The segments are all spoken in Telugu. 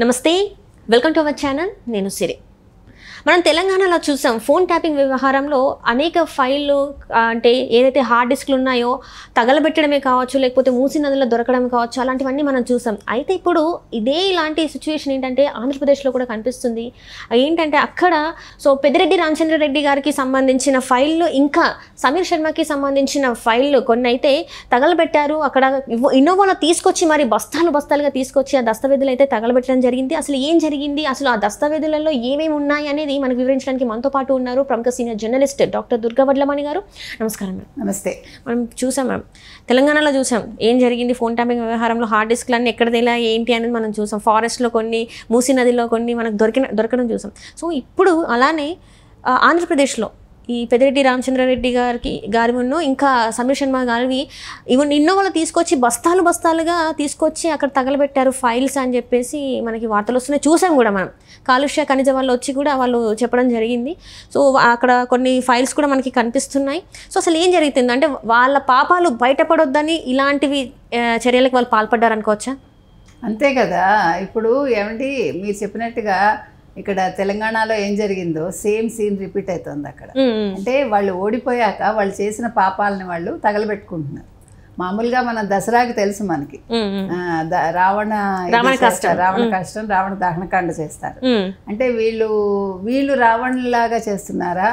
నమస్తే, వెల్కమ్ టు అవర్ ఛానల్. నేను సిరి. మనం తెలంగాణలో చూసాం ఫోన్ ట్యాపింగ్ వ్యవహారంలో అనేక ఫైళ్ళు అంటే ఏదైతే హార్డ్ డిస్క్లు ఉన్నాయో తగలబెట్టడమే కావచ్చు, లేకపోతే మూసీ నదిలో దొరకడం కావచ్చు, అలాంటివన్నీ మనం చూసాం. అయితే ఇప్పుడు ఇలాంటి సిచ్యువేషన్ ఏంటంటే ఆంధ్రప్రదేశ్లో కూడా కనిపిస్తుంది. ఏంటంటే అక్కడ పెద్దిరెడ్డి రామచంద్రారెడ్డి గారికి సంబంధించిన ఫైళ్ళు, ఇంకా సమీర్ శర్మకి సంబంధించిన ఫైళ్ళు కొన్ని అయితే తగలబెట్టారు. అక్కడ ఇన్నోవాలో తీసుకొచ్చి మరి బస్తాలుగా తీసుకొచ్చి ఆ దస్తావేజులు అయితే తగలబెట్టడం జరిగింది. అసలు ఏం జరిగింది, అసలు ఆ దస్తావేజులలో ఏమేమి ఉన్నాయి అనేది మనకు వివరించడానికి మనతో పాటు ఉన్నారు ప్రముఖ senior journalist doctor Durga Vadlamani గారు. నమస్కారం మేడం. నమస్తే. మనం చూసాం మేడం, తెలంగాణలో చూసాం ఏం జరిగింది ఫోన్ ట్యాపింగ్ వ్యవహారంలో. హార్డ్ డిస్క్లు అన్నీ ఎక్కడ తెలా ఏంటి అనేది మనం చూసాం. ఫారెస్ట్లో కొన్ని, మూసీ నదిలో కొన్ని మనకు దొరకడం చూసాం. సో అలానే ఆంధ్రప్రదేశ్లో ఈ పెద్దిరెడ్డి రామచంద్రారెడ్డి గారి ఇంకా సమీర్ శర్మ గారివి ఇన్నోవాలో తీసుకొచ్చి బస్తాలుగా తీసుకొచ్చి అక్కడ తగలబెట్టారు ఫైల్స్ అని చెప్పేసి మనకి వార్తలు వస్తున్నాయి. చూసాం కూడా మనం, కాలుష్య ఖనిజ వాళ్ళు వచ్చి కూడా వాళ్ళు చెప్పడం జరిగింది. సో అక్కడ కొన్ని ఫైల్స్ కూడా మనకి కనిపిస్తున్నాయి. సో అసలు ఏం జరుగుతుంది అంటే వాళ్ళ పాపాలు బయటపడొద్దని ఇలాంటివి చర్యలకు వాళ్ళు పాల్పడ్డారు అనుకోవచ్చా? అంతే కదా. ఇప్పుడు ఏమండి మీరు చెప్పినట్టుగా ఇక్కడ తెలంగాణలో ఏం జరిగిందో సేమ్ సీన్ రిపీట్ అవుతుంది అక్కడ. అంటే వాళ్ళు ఓడిపోయాక వాళ్ళు చేసిన పాపాలని వాళ్ళు తగలబెట్టుకుంటున్నారు. మామూలుగా మన దసరాకి తెలుసు మనకి రావణ కష్టం రావణ దహనకాండ చేస్తారు. అంటే వీళ్ళు రావణలాగా చేస్తున్నారా,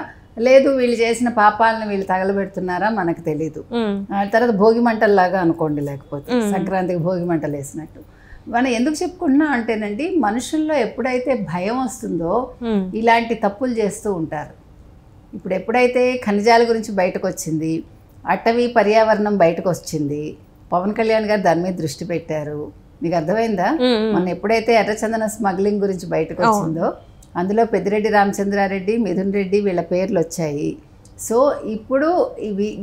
లేదు వీళ్ళు చేసిన పాపాలను వీళ్ళు తగలబెడుతున్నారా మనకు తెలీదు. తర్వాత భోగి మంటల్లాగా అనుకోండి, లేకపోతే సంక్రాంతికి భోగి మంటలు వేసినట్టు. మనం ఎందుకు చెప్పుకుంటున్నాం అంటేనండి, మనుషుల్లో ఎప్పుడైతే భయం వస్తుందో ఇలాంటి తప్పులు చేస్తూ ఉంటారు. ఇప్పుడు ఎప్పుడైతే ఖనిజాల గురించి బయటకు వచ్చింది, అటవీ పర్యావరణం బయటకు వచ్చింది, పవన్ కళ్యాణ్ గారు దాని మీద దృష్టి పెట్టారు. మీకు అర్థమైందా? మన ఎప్పుడైతే ఎర్రచందన స్మగ్లింగ్ గురించి బయటకు వచ్చిందో అందులో పెద్దిరెడ్డి రామచంద్రారెడ్డి, మిథున్ రెడ్డి వీళ్ళ పేర్లు వచ్చాయి. సో ఇప్పుడు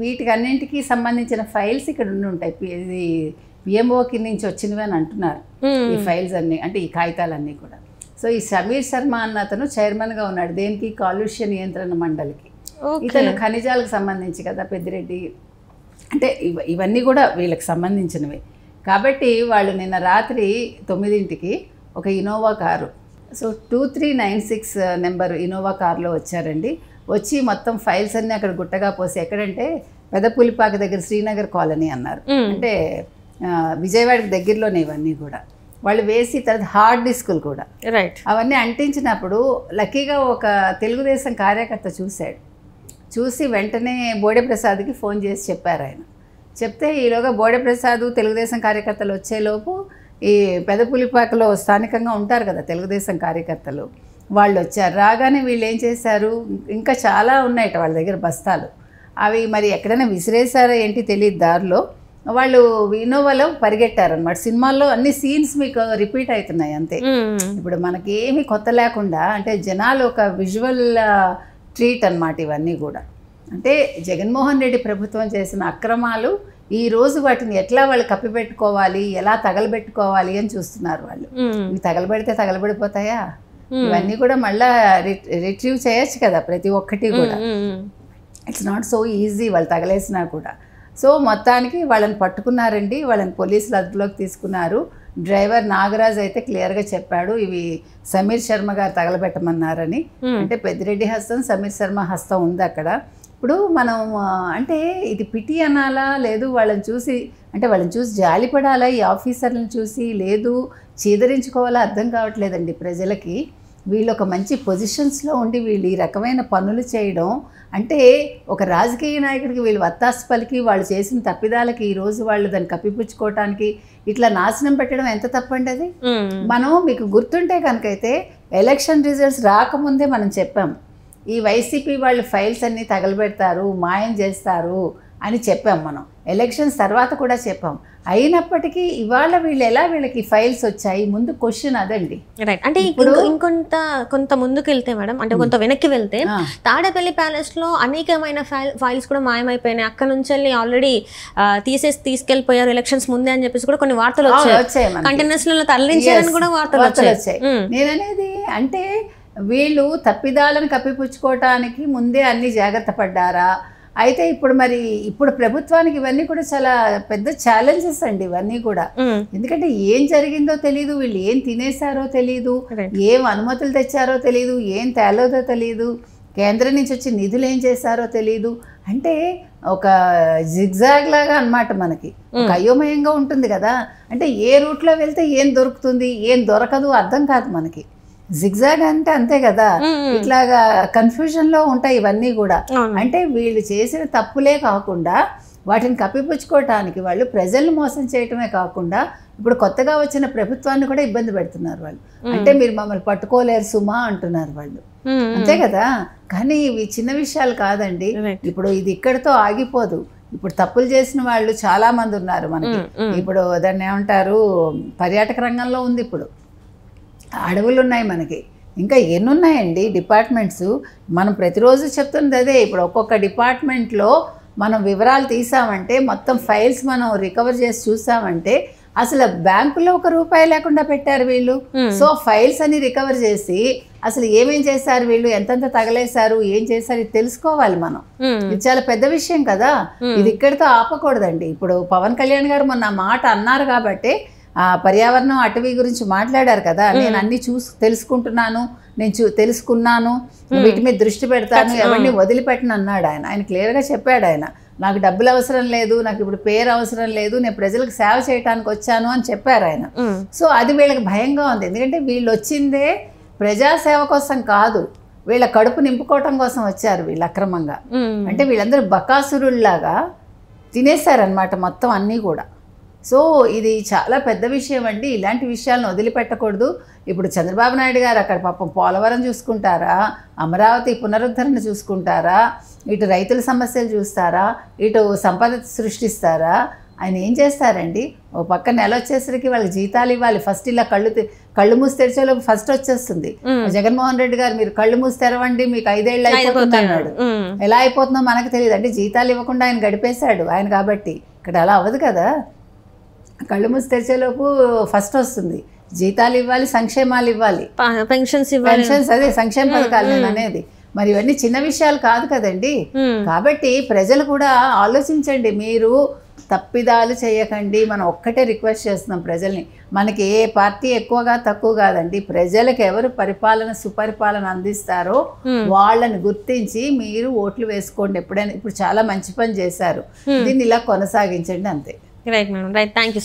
వీటికి అన్నింటికి సంబంధించిన ఫైల్స్ ఇక్కడ ఉండి ఉంటాయి. ఇది పిఎంఓకి నుంచి వచ్చినవి అని అంటున్నారు ఈ ఫైల్స్ అన్నీ, అంటే ఈ కాగితాలన్నీ కూడా. సో ఈ సమీర్ శర్మ అన్న అతను చైర్మన్గా ఉన్నాడు దేనికి, కాలుష్య నియంత్రణ మండలికి. ఇతను ఖనిజాలకు సంబంధించి కదా పెద్దిరెడ్డి, అంటే ఇవన్నీ కూడా వీళ్ళకి సంబంధించినవి. కాబట్టి వాళ్ళు నిన్న రాత్రి 9ంటికి ఒక Innova car, so 2396 number Innova కారులో వచ్చారండి. వచ్చి మొత్తం ఫైల్స్ అన్నీ అక్కడ గుట్టగా పోసి, ఎక్కడంటే పెదపులిపాక దగ్గర శ్రీనగర్ కాలనీ అన్నారు, అంటే విజయవాడకి దగ్గరలోనే ఇవన్నీ కూడా వాళ్ళు వేసి, తర్వాత హార్డ్ డిస్కులు కూడా అవన్నీ అంటించినప్పుడు లక్కీగా ఒక తెలుగుదేశం కార్యకర్త చూసి వెంటనే బోడెప్రసాద్కి ఫోన్ చేసి చెప్పారు. ఆయన చెప్తే ఈలోగా బోడెప్రసాద్ తెలుగుదేశం కార్యకర్తలు వచ్చేలోపు ఈ పెదపులిపాకలో స్థానికంగా ఉంటారు కదా తెలుగుదేశం కార్యకర్తలు, వాళ్ళు వచ్చారు. రాగానే వీళ్ళు ఏం చేశారు, ఇంకా చాలా ఉన్నాయట వాళ్ళ దగ్గర బస్తాలు, అవి మరి ఎక్కడైనా విసిరేసారో ఏంటి తెలియదు, దారిలో వాళ్ళు ఇన్నోవాలో పరిగెట్టారనమాట. సినిమాల్లో అన్ని సీన్స్ మీకు రిపీట్ అవుతున్నాయి అంతే. ఇప్పుడు మనకి ఏమీ కొత్త లేకుండా, అంటే జనాలు ఒక విజువల్ ట్రీట్ అనమాట ఇవన్నీ కూడా. అంటే జగన్మోహన్ రెడ్డి ప్రభుత్వం చేసిన అక్రమాలు ఈరోజు వాటిని ఎట్లా వాళ్ళు కప్పిపెట్టుకోవాలి, ఎలా తగలబెట్టుకోవాలి అని చూస్తున్నారు వాళ్ళు. ఇవి తగలబెడితే తగలబడిపోతాయా? ఇవన్నీ కూడా మళ్ళీ రిట్రీవ్ చేయొచ్చు కదా ప్రతి ఒక్కటి కూడా. ఇట్స్ నాట్ సో ఈజీ వాళ్ళు తగలేసినా కూడా. సో మొత్తానికి వాళ్ళని పట్టుకున్నారండి, వాళ్ళని పోలీసులు అదుపులోకి తీసుకున్నారు. డ్రైవర్ నాగరాజ్ అయితే క్లియర్గా చెప్పాడు ఇవి సమీర్ శర్మ గారు తగలబెట్టమన్నారని. అంటే పెద్దిరెడ్డి హస్తం, సమీర్ శర్మ హస్తం ఉంది అక్కడ. ఇప్పుడు మనం అంటే ఇది పిటి అనాలా, లేదు వాళ్ళని చూసి జాలిపడాలా ఈ ఆఫీసర్లను చూసి, లేదు చీదరించుకోవాలా అర్థం కావట్లేదండి ప్రజలకి. వీళ్ళు ఒక మంచి పొజిషన్స్లో ఉండి వీళ్ళు ఈ రకమైన పనులు చేయడం అంటే, ఒక రాజకీయ నాయకుడికి వీళ్ళు వత్తాసు పలికి వాళ్ళు చేసిన తప్పిదాలకి ఈరోజు వాళ్ళు దాన్ని కప్పిపుచ్చుకోవటానికి ఇట్లా నాశనం పెట్టడం ఎంత తప్పండి అది. మనం మీకు గుర్తుంటే కనుకైతే ఎలక్షన్ రిజల్ట్స్ రాకముందే మనం చెప్పాం, ఈ వైసీపీ వాళ్ళు ఫైల్స్ అన్నీ తగలబెడతారు, మాయం చేస్తారు అని చెప్పాం మనం. ఎలక్షన్స్ తర్వాత కూడా చెప్పాం. అయినప్పటికీ ఇవాళ వీళ్ళకి ఫైల్స్ వచ్చాయి, ముందు క్వశ్చన్ అదండి. రైట్. అంటే ఇప్పుడు కొంత ముందుకు వెళ్తే మేడం, అంటే కొంత వెనక్కి వెళ్తే తాడేపల్లి ప్యాలెస్ లో అనేకమైన ఫైల్స్ కూడా మాయమైపోయినాయి. అక్కడ నుంచి వెళ్ళి ఆల్రెడీ తీసుకెళ్లిపోయారు ఎలక్షన్స్ ముందే అని చెప్పేసి కూడా కొన్ని వార్తలు వచ్చాయి. కంటైనర్స్ లో తరలించారని కూడా వార్తలు వచ్చాయి. నేననేది అంటే వీళ్ళు తప్పిదాలను కప్పిపుచ్చుకోవటానికి ముందే అన్ని జాగ్రత్త పడ్డారా, అయితే ఇప్పుడు ప్రభుత్వానికి ఇవన్నీ కూడా చాలా పెద్ద ఛాలెంజెస్ అండి ఇవన్నీ కూడా. ఎందుకంటే ఏం జరిగిందో తెలియదు, వీళ్ళు ఏం తినేసారో తెలియదు, ఏం అనుమతులు తెచ్చారో తెలియదు, ఏం తేలేదో తెలియదు, కేంద్రం నుంచి వచ్చి నిధులు ఏం చేశారో తెలియదు. అంటే ఒక జిగ్జాగ్ లాగా అన్నమాట, మనకి ఒక అయోమయంగా ఉంటుంది కదా. అంటే ఏ రూట్లో వెళ్తే ఏం దొరుకుతుంది ఏం దొరకదు అర్థం కాదు మనకి. జిగ్జాగ్ అంటే అంతే కదా, ఇట్లాగా కన్ఫ్యూజన్ లో ఉంటాయి ఇవన్నీ కూడా. అంటే వీళ్ళు చేసిన తప్పులే కాకుండా వాటిని కప్పిపుచ్చుకోవటానికి వాళ్ళు ప్రజల్ని మోసం చేయటమే కాకుండా ఇప్పుడు కొత్తగా వచ్చిన ప్రభుత్వాన్ని కూడా ఇబ్బంది పెడుతున్నారు వాళ్ళు. అంటే మీరు మమ్మల్ని పట్టుకోలేరు సుమా అంటున్నారు వాళ్ళు, అంతే కదా. కానీ ఇవి చిన్న విషయాలు కాదండి. ఇప్పుడు ఇది ఇక్కడితో ఆగిపోదు. ఇప్పుడు తప్పులు చేసిన వాళ్ళు చాలా మంది ఉన్నారు మనకి. ఇప్పుడు దాన్ని ఏమంటారు, పర్యాటక రంగంలో ఉంది, ఇప్పుడు అడవులు ఉన్నాయి మనకి, ఇంకా ఎన్ని ఉన్నాయండి డిపార్ట్మెంట్స్. మనం ప్రతిరోజు చెప్తున్నది అదే. ఇప్పుడు ఒక్కొక్క డిపార్ట్మెంట్లో మనం వివరాలు తీసామంటే, మొత్తం ఫైల్స్ మనం రికవర్ చేసి చూసామంటే, అసలు బ్యాంకులో ₹1 లేకుండా పెట్టారు వీళ్ళు. సో ఫైల్స్ అని రికవర్ చేసి అసలు ఏమేం చేశారు వీళ్ళు, ఎంతెంత తగలేశారు, ఏం చేశారు, ఇది తెలుసుకోవాలి మనం. ఇది చాలా పెద్ద విషయం కదా. ఇది ఇక్కడితో ఆపకూడదండి. ఇప్పుడు పవన్ కళ్యాణ్ గారు మొన్న మాట అన్నారు కాబట్టి పర్యావరణం అటవీ గురించి మాట్లాడారు కదా. నేను అన్ని తెలుసుకుంటున్నాను, నేను తెలుసుకున్నాను, వీటి మీద దృష్టి పెడతాను, ఎవరిని వదిలిపెట్టను అన్నాడు ఆయన. ఆయన క్లియర్గా చెప్పాడు. ఆయన నాకు డబ్బులు అవసరం లేదు, నాకు ఇప్పుడు పేరు అవసరం లేదు, నేను ప్రజలకు సేవ చేయడానికి వచ్చాను అని చెప్పారు ఆయన. సో అది వీళ్ళకి భయంగా ఉంది. ఎందుకంటే వీళ్ళు వచ్చిందే ప్రజాసేవ కోసం కాదు, వీళ్ళ కడుపు నింపుకోవటం కోసం వచ్చారు వీళ్ళు అక్రమంగా. అంటే వీళ్ళందరూ బకాసురుల్లాగా తినేశారనమాట మొత్తం అన్నీ కూడా. సో ఇది చాలా పెద్ద విషయం అండి. ఇలాంటి విషయాలను వదిలిపెట్టకూడదు. ఇప్పుడు చంద్రబాబు నాయుడు గారు అక్కడ పాపం పోలవరం చూసుకుంటారా, అమరావతి పునరుద్ధరణ చూసుకుంటారా, ఇటు రైతుల సమస్యలు చూస్తారా, ఇటు సంపద సృష్టిస్తారా? ఆయన ఏం చేస్తారండి? ఓ పక్క నెల వచ్చేసరికి వాళ్ళకి జీతాలు ఇవ్వాలి. ఫస్ట్ ఇలా కళ్ళు మూసి తెరిచేలోపు ఫస్ట్ వచ్చేస్తుంది. జగన్మోహన్ రెడ్డి గారు మీరు కళ్ళు మూసి తెరవండి, మీకు 5 ఏళ్ళు అయిపోతుంది అన్నాడు. ఎలా అయిపోతుందో మనకు తెలియదు. అంటే జీతాలు ఇవ్వకుండా ఆయన గడిపేశాడు ఆయన కాబట్టి. ఇక్కడ అలా అవ్వదు కదా. కళ్ళు మూసి తెరిచేలోపు ఫస్ట్ వస్తుంది. జీతాలు ఇవ్వాలి, సంక్షేమాలు ఇవ్వాలి, పెన్షన్స్, అదే సంక్షేమ పథకాలు నేను అనేది. మరి ఇవన్నీ చిన్న విషయాలు కాదు కదండి. కాబట్టి ప్రజలు కూడా ఆలోచించండి, మీరు తప్పిదాలు చేయకండి. మనం ఒక్కటే రిక్వెస్ట్ చేస్తున్నాం ప్రజల్ని. మనకి ఏ పార్టీ ఎక్కువగా తక్కువ కాదండి. ప్రజలకు ఎవరు సుపరిపాలన అందిస్తారో వాళ్ళని గుర్తించి మీరు ఓట్లు వేసుకోండి ఎప్పుడైనా. ఇప్పుడు చాలా మంచి పని చేశారు, దీన్ని ఇలా కొనసాగించండి అంతే. Right madam, right. Thank you.